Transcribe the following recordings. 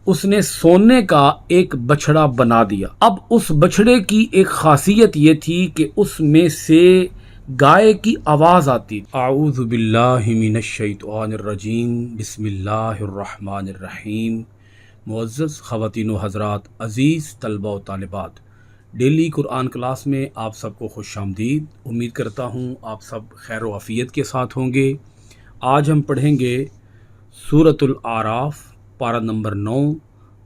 اس نے سونے کا ایک بچھڑا بنا دیا۔ اب اس بچھڑے کی ایک خاصیت یہ تھی کہ اس میں سے گائے کی آواز آتی۔ اعوذ باللہ من الشیطان الرجیم، بسم اللہ الرحمن الرحیم۔ معزز خواتین و حضرات، عزیز طلبہ و طالبات، ڈیلی قرآن کلاس میں آپ سب کو خوش آمدید۔ امید کرتا ہوں آپ سب خیر و عافیت کے ساتھ ہوں گے۔ آج ہم پڑھیں گے سورۃ الاعراف، پارہ نمبر 9،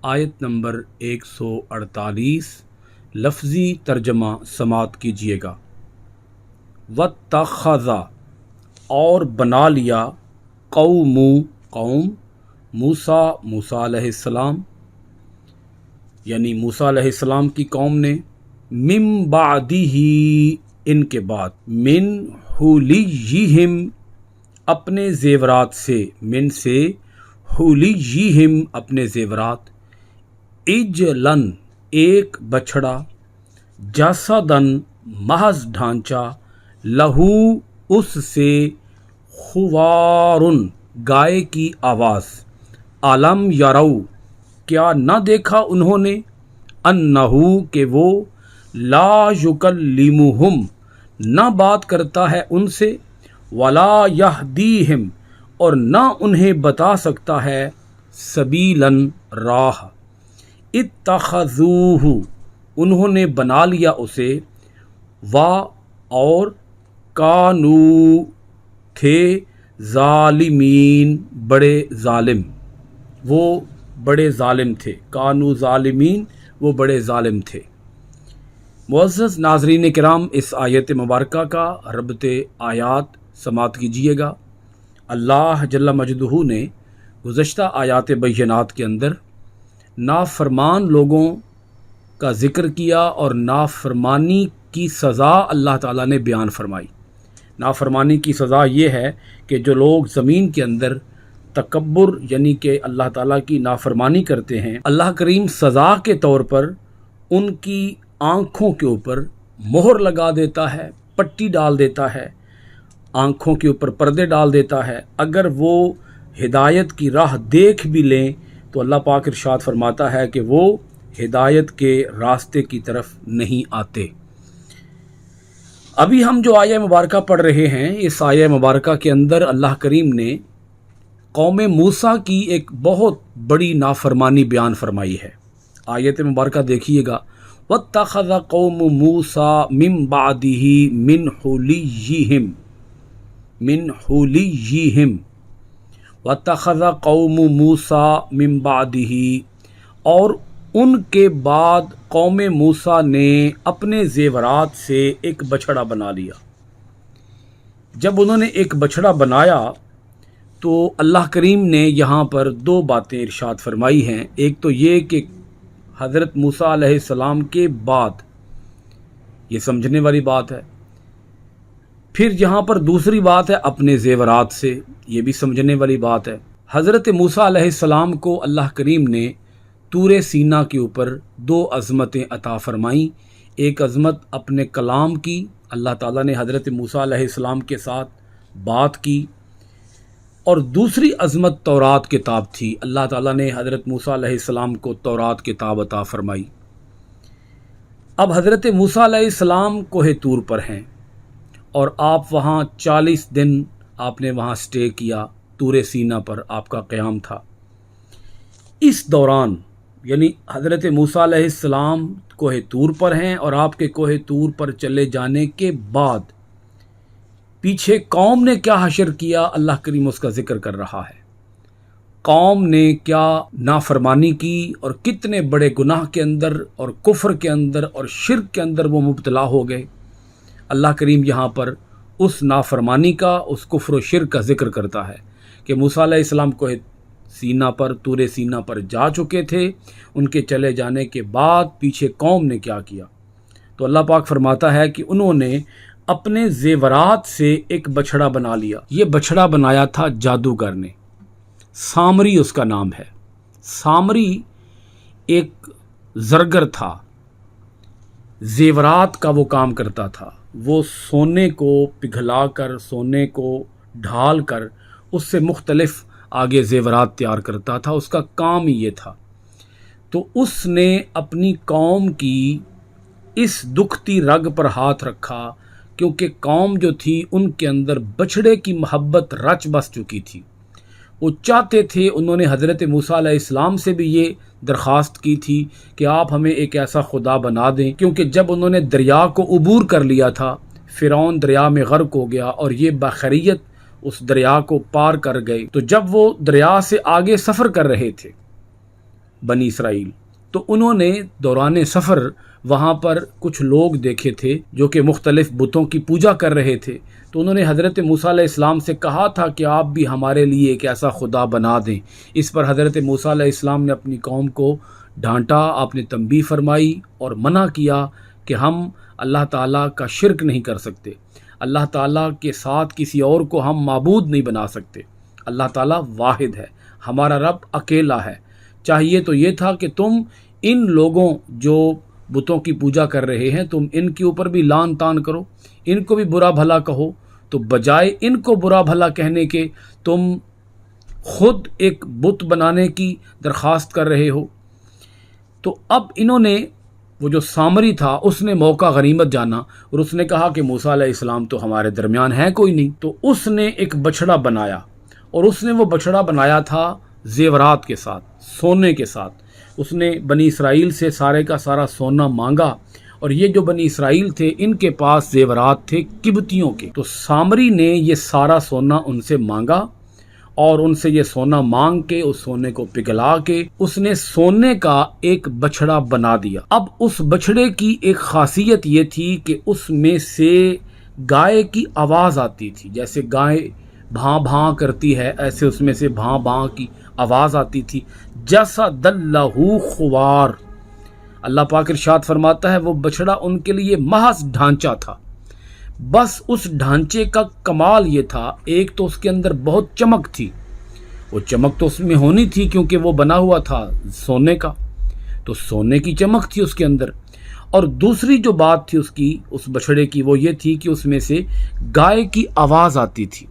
آیت نمبر 148۔ لفظی ترجمہ سماعت کیجیے گا۔ وَاتَّخَذَ، اور بنا لیا، قوم موسیٰ علیہ السلام، یعنی موسیٰ علیہ السلام کی قوم نے، من بعدہ، ان کے بعد، من حلیہم، اپنے زیورات سے، من سے، حلیہم، اپنے زیورات، عجلاً، ایک بچھڑا، جسداً، محض ڈھانچہ، لہو، اس سے، خوارن، گائے کی آواز، علم یرو، کیا نہ دیکھا انہوں نے، انہو، کہ وہ، لا یکلمہم، نہ بات کرتا ہے ان سے، ولا یہدیہم، اور نہ انہیں بتا سکتا ہے، سبیلاً، راہ، اتخذوہ، انہوں نے بنا لیا اسے، اور کانو، تھے، ظالمین، بڑے ظالم، وہ بڑے ظالم تھے، کانو ظالمین، وہ بڑے ظالم تھے۔ معزز ناظرین کرام، اس آیت مبارکہ کا ربط آیات سماعت کیجیے گا۔ اللہ جل مجدہ نے گزشتہ آیات بینات کے اندر نافرمان لوگوں کا ذکر کیا اور نافرمانی کی سزا اللہ تعالیٰ نے بیان فرمائی۔ نافرمانی کی سزا یہ ہے کہ جو لوگ زمین کے اندر تکبر، یعنی کہ اللہ تعالیٰ کی نافرمانی کرتے ہیں، اللہ کریم سزا کے طور پر ان کی آنکھوں کے اوپر مہر لگا دیتا ہے، پٹی ڈال دیتا ہے، آنکھوں کے اوپر پردے ڈال دیتا ہے۔ اگر وہ ہدایت کی راہ دیکھ بھی لیں تو اللہ پاک ارشاد فرماتا ہے کہ وہ ہدایت کے راستے کی طرف نہیں آتے۔ ابھی ہم جو آیہ مبارکہ پڑھ رہے ہیں، اس آیہ مبارکہ کے اندر اللہ کریم نے قوم موسیٰ کی ایک بہت بڑی نافرمانی بیان فرمائی ہے۔ آیت مبارکہ دیکھیے گا، وَاتَّخَذَ قَوْمُ مُوسَىٰ مِن بَعْدِهِ مِنْ حُلِيِّهِمْ وَاتَّخَذَ قَوْمُ مُوسَىٰ مِن بَعْدِهِ، اور ان کے بعد قوم موسیٰ نے اپنے زیورات سے ایک بچھڑا بنا لیا۔ جب انہوں نے ایک بچھڑا بنایا تو اللہ کریم نے یہاں پر دو باتیں ارشاد فرمائی ہیں۔ ایک تو یہ کہ حضرت موسیٰ علیہ السلام کے بعد، یہ سمجھنے والی بات ہے۔ پھر یہاں پر دوسری بات ہے اپنے زیورات سے، یہ بھی سمجھنے والی بات ہے۔ حضرت موسیٰ علیہ السلام کو اللہ کریم نے طور سینہ کے اوپر دو عظمتیں عطا فرمائیں۔ ایک عظمت اپنے کلام کی، اللہ تعالیٰ نے حضرت موسیٰ علیہ السلام کے ساتھ بات کی، اور دوسری عظمت تورات کتاب تھی، اللہ تعالیٰ نے حضرت موسیٰ علیہ السلام کو تورات کتاب عطا فرمائی۔ اب حضرت موسیٰ علیہ السلام کوہ طور پر ہیں، اور آپ وہاں 40 دن آپ نے وہاں سٹے کیا، طور سینہ پر آپ کا قیام تھا۔ اس دوران، یعنی حضرت موسیٰ علیہ السلام کوہ طور پر ہیں، اور آپ کے کوہ طور پر چلے جانے کے بعد پیچھے قوم نے کیا حشر کیا، اللہ کریم اس کا ذکر کر رہا ہے۔ قوم نے کیا نافرمانی کی، اور کتنے بڑے گناہ کے اندر اور کفر کے اندر اور شرک کے اندر وہ مبتلا ہو گئے۔ اللہ کریم یہاں پر اس نافرمانی کا، اس کفر و شرک کا ذکر کرتا ہے کہ موسیٰ علیہ السلام کوہ سینہ پر، طور سینہ پر جا چکے تھے، ان کے چلے جانے کے بعد پیچھے قوم نے کیا کیا۔ تو اللہ پاک فرماتا ہے کہ انہوں نے اپنے زیورات سے ایک بچھڑا بنا لیا۔ یہ بچھڑا بنایا تھا جادوگر نے، سامری اس کا نام ہے۔ سامری ایک زرگر تھا، زیورات کا وہ کام کرتا تھا۔ وہ سونے کو پگھلا کر، سونے کو ڈھال کر، اس سے مختلف آگے زیورات تیار کرتا تھا، اس کا کام ہی یہ تھا۔ تو اس نے اپنی قوم کی اس دکھتی رگ پر ہاتھ رکھا، کیونکہ قوم جو تھی ان کے اندر بچھڑے کی محبت رچ بس چکی تھی۔ وہ چاہتے تھے، انہوں نے حضرت موسیٰ علیہ السلام سے بھی یہ درخواست کی تھی کہ آپ ہمیں ایک ایسا خدا بنا دیں، کیونکہ جب انہوں نے دریا کو عبور کر لیا تھا، فرعون دریا میں غرق ہو گیا اور یہ بخیریت اس دریا کو پار کر گئے۔ تو جب وہ دریا سے آگے سفر کر رہے تھے بنی اسرائیل، تو انہوں نے دوران سفر وہاں پر کچھ لوگ دیکھے تھے جو کہ مختلف بتوں کی پوجا کر رہے تھے۔ تو انہوں نے حضرت موسیٰ علیہ السلام سے کہا تھا کہ آپ بھی ہمارے لیے ایک ایسا خدا بنا دیں۔ اس پر حضرت موسیٰ علیہ السلام نے اپنی قوم کو ڈانٹا، آپ نے تنبیہ فرمائی اور منع کیا کہ ہم اللہ تعالیٰ کا شرک نہیں کر سکتے، اللہ تعالیٰ کے ساتھ کسی اور کو ہم معبود نہیں بنا سکتے، اللہ تعالیٰ واحد ہے، ہمارا رب اکیلا ہے۔ چاہیے تو یہ تھا کہ تم ان لوگوں جو بتوں کی پوجا کر رہے ہیں، تم ان کے اوپر بھی لان تان کرو، ان کو بھی برا بھلا کہو، تو بجائے ان کو برا بھلا کہنے کے تم خود ایک بت بنانے کی درخواست کر رہے ہو۔ تو اب انہوں نے، وہ جو سامری تھا اس نے موقع غنیمت جانا اور اس نے کہا کہ موسیٰ علیہ السلام تو ہمارے درمیان ہے کوئی نہیں، تو اس نے ایک بچھڑا بنایا، اور اس نے وہ بچھڑا بنایا تھا زیورات کے ساتھ، سونے کے ساتھ۔ اس نے بنی اسرائیل سے سارے کا سارا سونا مانگا، اور یہ جو بنی اسرائیل تھے ان کے پاس زیورات تھے قبطیوں کے، تو سامری نے یہ سارا سونا ان سے مانگا، اور ان سے یہ سونا مانگ کے اس سونے کو پگھلا کے اس نے سونے کا ایک بچھڑا بنا دیا۔ اب اس بچھڑے کی ایک خاصیت یہ تھی کہ اس میں سے گائے کی آواز آتی تھی، جیسے گائے بھاں بھاں کرتی ہے ایسے اس میں سے بھاں بھاں کی آواز آتی تھی۔ جسد لہ خوار، اللہ پاک ارشاد فرماتا ہے وہ بچھڑا ان کے لیے محض ڈھانچہ تھا۔ بس اس ڈھانچے کا کمال یہ تھا، ایک تو اس کے اندر بہت چمک تھی، وہ چمک تو اس میں ہونی تھی کیونکہ وہ بنا ہوا تھا سونے کا، تو سونے کی چمک تھی اس کے اندر، اور دوسری جو بات تھی اس بچھڑے کی وہ یہ تھی کہ اس میں سے گائے کی آواز آتی تھی۔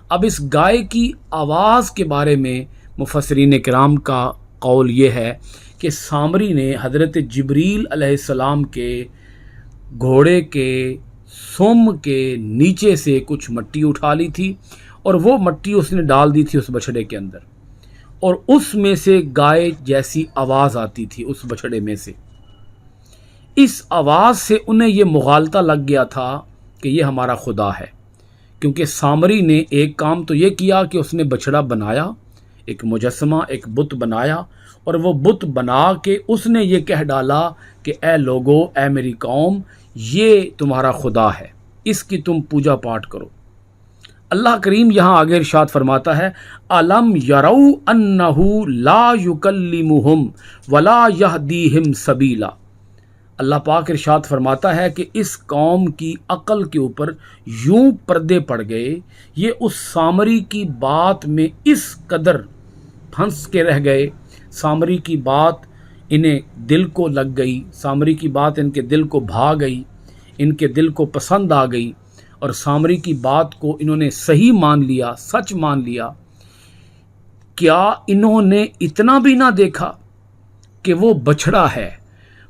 اب اس گائے کی آواز کے بارے میں مفسرین کرام کا قول یہ ہے کہ سامری نے حضرت جبریل علیہ السلام کے گھوڑے کے سم کے نیچے سے کچھ مٹی اٹھا لی تھی، اور وہ مٹی اس نے ڈال دی تھی اس بچھڑے کے اندر، اور اس میں سے گائے جیسی آواز آتی تھی اس بچھڑے میں سے۔ اس آواز سے انہیں یہ مغالطہ لگ گیا تھا کہ یہ ہمارا خدا ہے، کیونکہ سامری نے ایک کام تو یہ کیا کہ اس نے بچھڑا بنایا، ایک مجسمہ، ایک بت بنایا، اور وہ بت بنا کے اس نے یہ کہہ ڈالا کہ اے لوگو، اے میری قوم، یہ تمہارا خدا ہے، اس کی تم پوجا پاٹ کرو۔ اللہ کریم یہاں آگے ارشاد فرماتا ہے الم یروا انہ لا یکلمہم ولا یہدیہم سبیلا۔ اللہ پاک ارشاد فرماتا ہے کہ اس قوم کی عقل کے اوپر یوں پردے پڑ گئے، یہ اس سامری کی بات میں اس قدر پھنس کے رہ گئے، سامری کی بات انہیں دل کو لگ گئی، سامری کی بات ان کے دل کو بھا گئی، ان کے دل کو پسند آ گئی، اور سامری کی بات کو انہوں نے صحیح مان لیا، سچ مان لیا۔ کیا انہوں نے اتنا بھی نہ دیکھا کہ وہ بچھڑا ہے،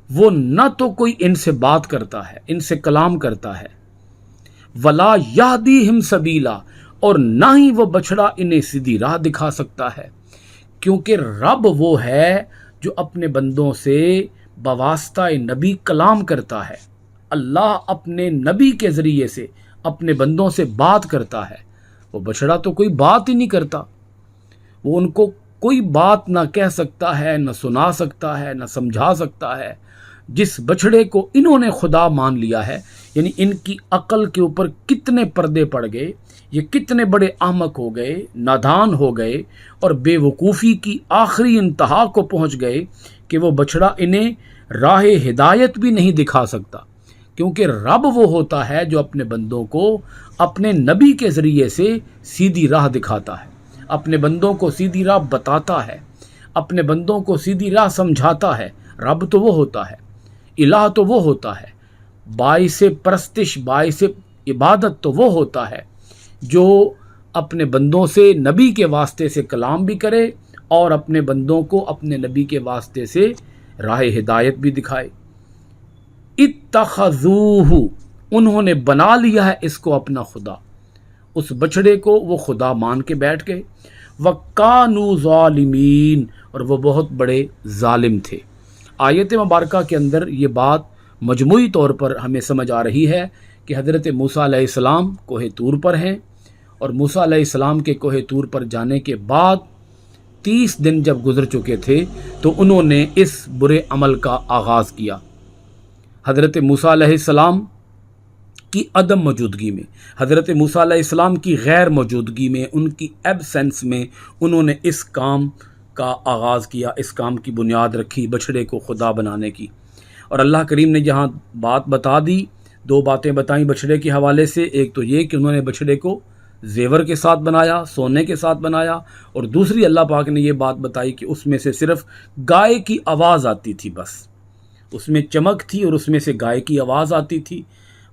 وہ نہ تو کوئی ان سے بات کرتا ہے، ان سے کلام کرتا ہے، ولا یہدیہم سبیلا، اور نہ ہی وہ بچھڑا انہیں سیدھی راہ دکھا سکتا ہے، کیونکہ رب وہ ہے جو اپنے بندوں سے بواسطہ نبی کلام کرتا ہے۔ اللہ اپنے نبی کے ذریعے سے اپنے بندوں سے بات کرتا ہے، وہ بچڑا تو کوئی بات ہی نہیں کرتا، وہ ان کو کوئی بات نہ کہہ سکتا ہے، نہ سنا سکتا ہے، نہ سمجھا سکتا ہے۔ جس بچڑے کو انہوں نے خدا مان لیا ہے، یعنی ان کی عقل کے اوپر کتنے پردے پڑ گئے، یہ کتنے بڑے احمق ہو گئے، نادان ہو گئے، اور بے وقوفی کی آخری انتہا کو پہنچ گئے کہ وہ بچڑا انہیں راہ ہدایت بھی نہیں دکھا سکتا، کیونکہ رب وہ ہوتا ہے جو اپنے بندوں کو اپنے نبی کے ذریعے سے سیدھی راہ دکھاتا ہے، اپنے بندوں کو سیدھی راہ بتاتا ہے، اپنے بندوں کو سیدھی راہ سمجھاتا ہے۔ رب تو وہ ہوتا ہے، الہ تو وہ ہوتا ہے، باعث پرستش، باعث عبادت تو وہ ہوتا ہے جو اپنے بندوں سے نبی کے واسطے سے کلام بھی کرے اور اپنے بندوں کو اپنے نبی کے واسطے سے راہ ہدایت بھی دکھائے۔ اتخذوہ، انہوں نے بنا لیا ہے اس کو اپنا خدا، اس بچڑے کو وہ خدا مان کے بیٹھ گئے۔ وَكَانُوا ظَالِمِينَ، اور وہ بہت بڑے ظالم تھے۔ آیت مبارکہ کے اندر یہ بات مجموعی طور پر ہمیں سمجھ آ رہی ہے کہ حضرت موسیٰ علیہ السلام کوہ طور پر ہیں، اور موسیٰ علیہ السلام کے کوہ طور پر جانے کے بعد 30 دن جب گزر چکے تھے تو انہوں نے اس برے عمل کا آغاز کیا۔ حضرت موسیٰ علیہ السلام کی عدم موجودگی میں، حضرت موسیٰ علیہ السلام کی غیر موجودگی میں، ان کی ایبسنس میں انہوں نے اس کام کا آغاز کیا، اس کام کی بنیاد رکھی، بچھڑے کو خدا بنانے کی۔ اور اللہ کریم نے جہاں بات بتا دی، 2 باتیں بتائیں بچھڑے کے حوالے سے۔ ایک تو یہ کہ انہوں نے بچھڑے کو زیور کے ساتھ بنایا، سونے کے ساتھ بنایا، اور دوسری اللہ پاک نے یہ بات بتائی کہ اس میں سے صرف گائے کی آواز آتی تھی، بس اس میں چمک تھی اور اس میں سے گائے کی آواز آتی تھی،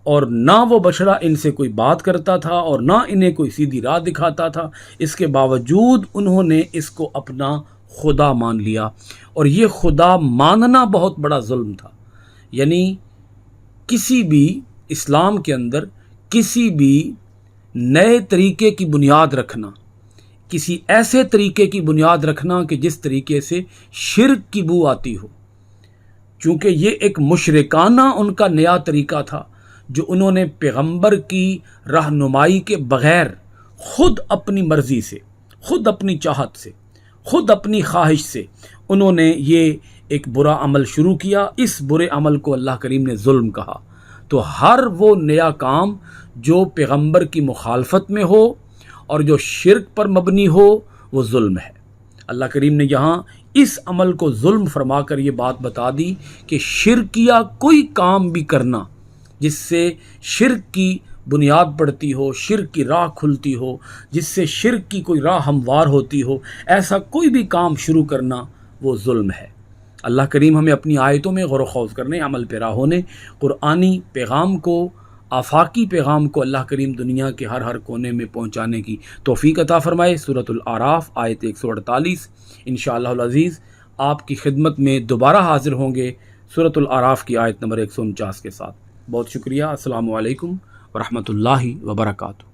اور نہ وہ بچڑا ان سے کوئی بات کرتا تھا اور نہ انہیں کوئی سیدھی راہ دکھاتا تھا۔ اس کے باوجود انہوں نے اس کو اپنا خدا مان لیا، اور یہ خدا ماننا بہت بڑا ظلم تھا۔ یعنی کسی بھی اسلام کے اندر کسی بھی نئے طریقے کی بنیاد رکھنا، کسی ایسے طریقے کی بنیاد رکھنا کہ جس طریقے سے شرک کی بو آتی ہو، چونکہ یہ ایک مشرکانہ ان کا نیا طریقہ تھا جو انہوں نے پیغمبر کی رہنمائی کے بغیر خود اپنی مرضی سے، خود اپنی چاہت سے، خود اپنی خواہش سے انہوں نے یہ ایک برا عمل شروع کیا۔ اس برے عمل کو اللہ کریم نے ظلم کہا۔ تو ہر وہ نیا کام جو پیغمبر کی مخالفت میں ہو اور جو شرک پر مبنی ہو وہ ظلم ہے۔ اللہ کریم نے یہاں اس عمل کو ظلم فرما کر یہ بات بتا دی کہ شرکیہ کوئی کام بھی کرنا جس سے شرک کی بنیاد پڑتی ہو، شرک کی راہ کھلتی ہو، جس سے شرک کی کوئی راہ ہموار ہوتی ہو، ایسا کوئی بھی کام شروع کرنا وہ ظلم ہے۔ اللہ کریم ہمیں اپنی آیتوں میں غور و خوض کرنے، عمل پیرا ہونے، قرآنی پیغام کو، آفاقی پیغام کو اللہ کریم دنیا کے ہر کونے میں پہنچانے کی توفیق عطا فرمائے۔ سورۃ الاعراف آیت 148۔ انشاءاللہ العزیز آپ کی خدمت میں دوبارہ حاضر ہوں گے سورۃ الاعراف کی آیت نمبر 149 کے ساتھ۔ بہت شکریہ۔ السلام علیکم ورحمۃ اللہ وبرکاتہ۔